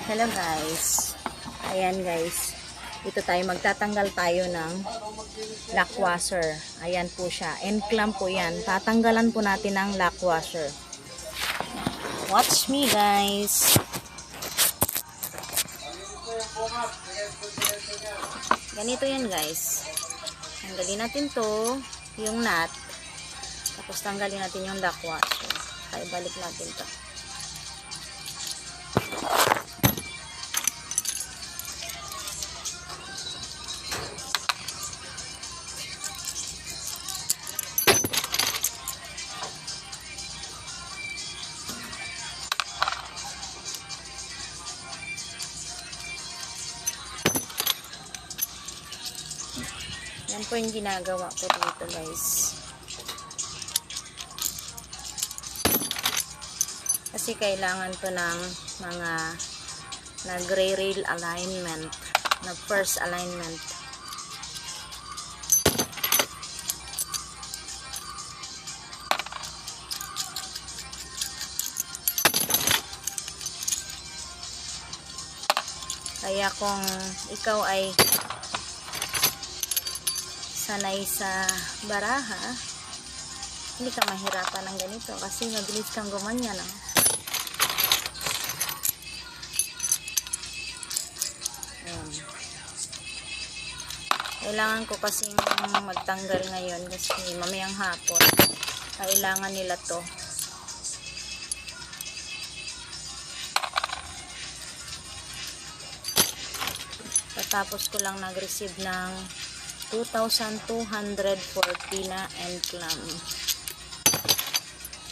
Hello guys. Ayan guys. Dito tayo magtatanggal tayo ng lock washer. Ayan po siya. End clamp po yan. Tatanggalan po natin ng lock washer. Watch me guys. Ganito yan guys. Tanggalin natin to, yung nut. Tapos tanggalin natin yung lock washer. Kaya balik natin to. Yan po yung ginagawa ko dito guys. Kasi kailangan to ng mga nag-gray rail alignment, na first alignment. Kaya kung ikaw ay sanay sa baraha, hindi ka mahirapan ng ganito kasi mabilis kang gumanyan. Kailangan ko kasing magtanggal ngayon kasi mamayang hapon kailangan nila to. Tapos ko lang nag-receive ng 2,240 na end clamp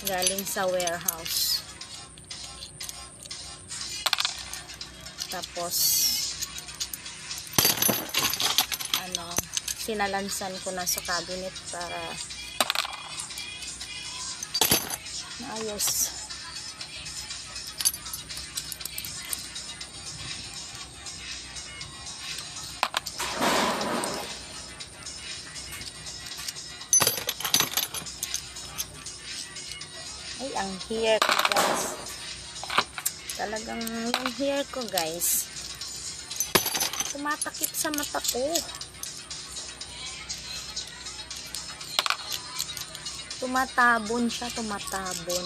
galing sa warehouse. Tapos sinalansan ko na sa cabinet para maayos. Ay, ang hair ko guys. Talagang yung hair ko guys, tumatakip sa mata ko. Tumatabon siya, tumatabon.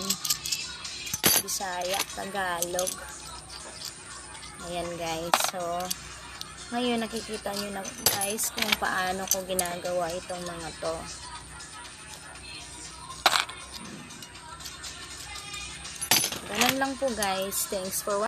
Bisaya, Tagalog. Ayan guys. So, ngayon nakikita nyo na guys kung paano ko ginagawa itong mga to. Ganun lang po guys. Thanks for watching.